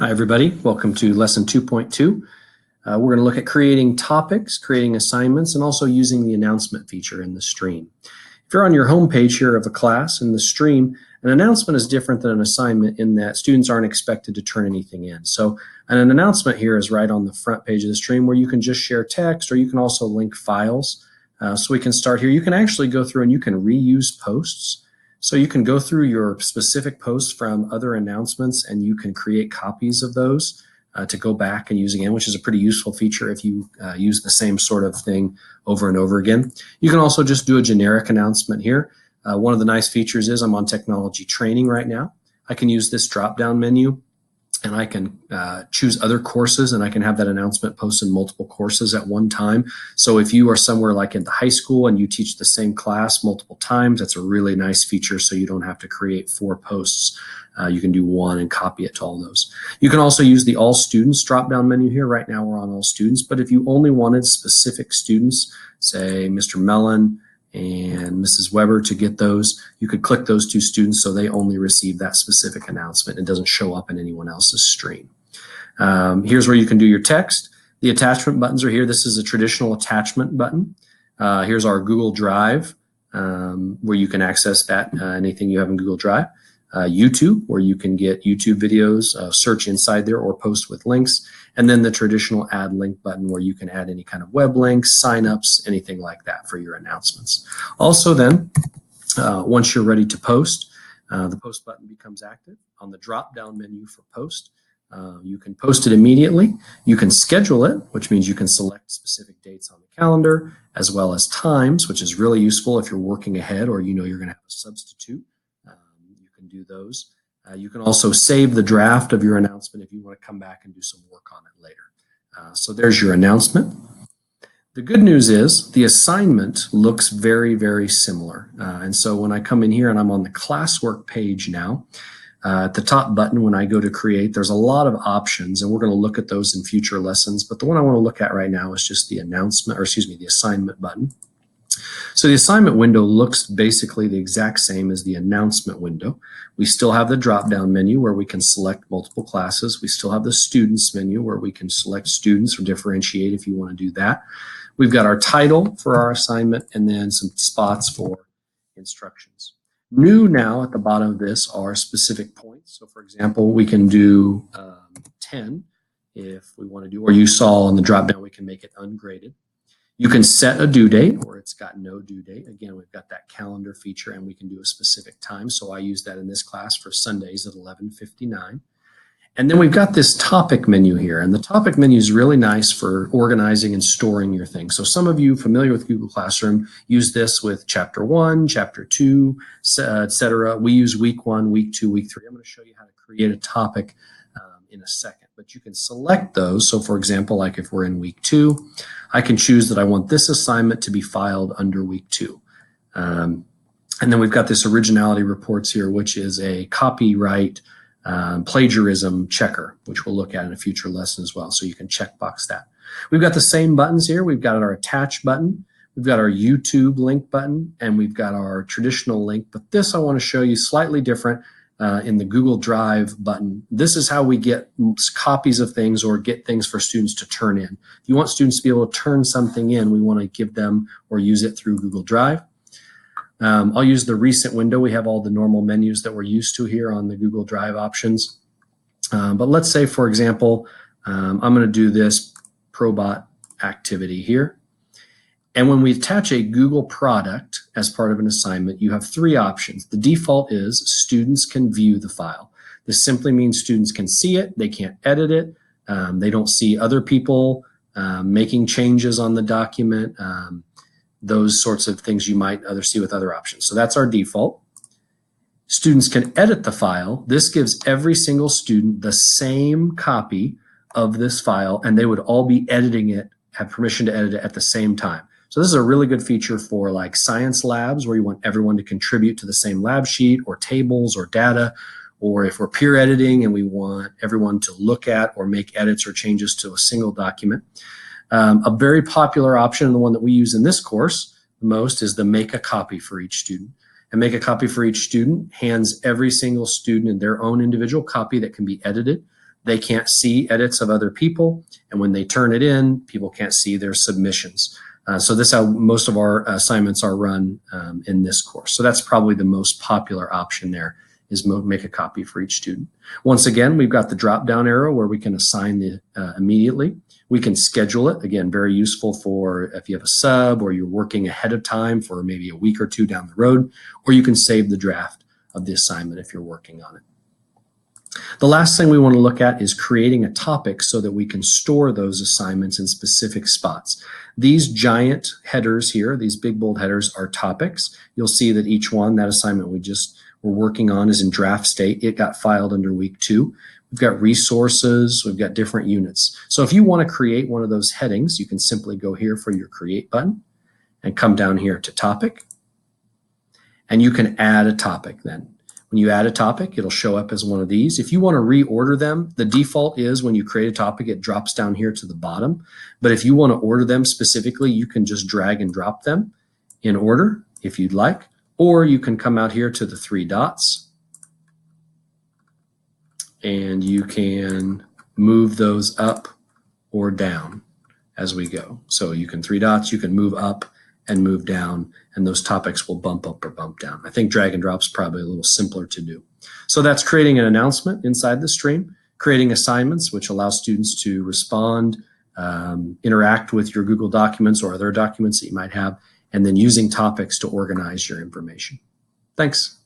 Hi, everybody. Welcome to Lesson 2.2. We're going to look at creating topics, creating assignments, and also using the announcement feature in the stream. If you're on your home page here of a class in the stream, an announcement is different than an assignment in that students aren't expected to turn anything in. So an announcement here is right on the front page of the stream where you can just share text, or you can also link files. So we can start here. You can actually go through and you can reuse posts. So you can go through your specific posts from other announcements and you can create copies of those to go back and use again, which is a pretty useful feature if you use the same sort of thing over and over again. You can also just do a generic announcement here. One of the nice features is I'm on technology training right now. I can use this drop-down menu and I can choose other courses, and I can have that announcement posted in multiple courses at one time. So if you are somewhere like in the high school and you teach the same class multiple times, that's a really nice feature, so you don't have to create 4 posts. You can do one and copy it to all those. You can also use the all students drop-down menu here. Right now we're on all students, but if you only wanted specific students, say Mr. Mellon and Mrs. Weber, to get those, you could click those 2 students so they only receive that specific announcement. It doesn't show up in anyone else's stream. Here's where you can do your text. The attachment buttons are here. This is a traditional attachment button. Here's our Google Drive, where you can access that, anything you have in Google Drive. YouTube, where you can get YouTube videos, search inside there or post with links. And then the traditional add link button where you can add any kind of web links, signups, anything like that for your announcements. Also then, once you're ready to post, the post button becomes active. On the drop-down menu for post, you can post it immediately. You can schedule it, which means you can select specific dates on the calendar, as well as times, which is really useful if you're working ahead or you know you're going to have a substitute. You can do those. You can also save the draft of your announcement if you want to come back and do some work on it later. So there's your announcement. The good news is the assignment looks very, very similar. And so when I come in here and I'm on the classwork page now, at the top button when I go to create, there's a lot of options, and we're going to look at those in future lessons. But the one I want to look at right now is just the the assignment button. So the assignment window looks basically the exact same as the announcement window. We still have the drop-down menu where we can select multiple classes. We still have the students menu where we can select students or differentiate if you want to do that. We've got our title for our assignment and then some spots for instructions. New now at the bottom of this are specific points. So for example, we can do 10 if we want to do, or you saw on the drop-down we can make it ungraded. You can set a due date, or it's got no due date. Again, we've got that calendar feature and we can do a specific time. So I use that in this class for Sundays at 11:59. And then we've got this topic menu here. And the topic menu is really nice for organizing and storing your things. So some of you familiar with Google Classroom use this with Chapter 1, Chapter 2, etc. We use Week 1, Week 2, Week 3. I'm going to show you how to create a topic in a second. But you can select those. So for example, like if we're in Week 2, I can choose that I want this assignment to be filed under Week 2. And then we've got this originality reports here, which is a copyright plagiarism checker, which we'll look at in a future lesson as well. So you can checkbox that. We've got the same buttons here. We've got our attach button. We've got our YouTube link button, and we've got our traditional link. But this I want to show you slightly different. In the Google Drive button. This is how we get copies of things or get things for students to turn in. If you want students to be able to turn something in, we want to give them or use it through Google Drive. I'll use the recent window. We have all the normal menus that we're used to here on the Google Drive options. But let's say, for example, I'm going to do this Probot activity here. And when we attach a Google product as part of an assignment, you have 3 options. The default is students can view the file. This simply means students can see it. They can't edit it. They don't see other people making changes on the document, those sorts of things you might see with other options. So that's our default. Students can edit the file. This gives every single student the same copy of this file, and they would all be editing it, have permission to edit it at the same time. So this is a really good feature for like science labs where you want everyone to contribute to the same lab sheet or tables or data, or if we're peer editing and we want everyone to look at or make edits or changes to a single document. A very popular option, and the one that we use in this course the most, is the make a copy for each student. And make a copy for each student hands every single student their own individual copy that can be edited. they can't see edits of other people. And when they turn it in, people can't see their submissions. So this is how most of our assignments are run in this course. So that's probably the most popular option there, is make a copy for each student. Once again, we've got the drop-down arrow where we can assign the immediately. We can schedule it. Again, very useful for if you have a sub or you're working ahead of time for maybe a week or two down the road, or you can save the draft of the assignment if you're working on it. The last thing we want to look at is creating a topic so that we can store those assignments in specific spots. These giant headers here, these big bold headers, are topics. You'll see that each one, that assignment we just were working on, is in draft state. It got filed under week 2. We've got resources, we've got different units. So if you want to create one of those headings, you can simply go here for your create button and come down here to topic, and you can add a topic then. When you add a topic, it'll show up as one of these. If you want to reorder them, the default is when you create a topic, it drops down here to the bottom. But if you want to order them specifically, you can just drag and drop them in order if you'd like, or you can come out here to the 3 dots and you can move those up or down as we go. So you can 3 dots, you can move up and move down, and those topics will bump up or bump down. I think drag and drop is probably a little simpler to do. So that's creating an announcement inside the stream, creating assignments, which allows students to respond, interact with your Google Documents or other documents that you might have, and then using topics to organize your information. Thanks.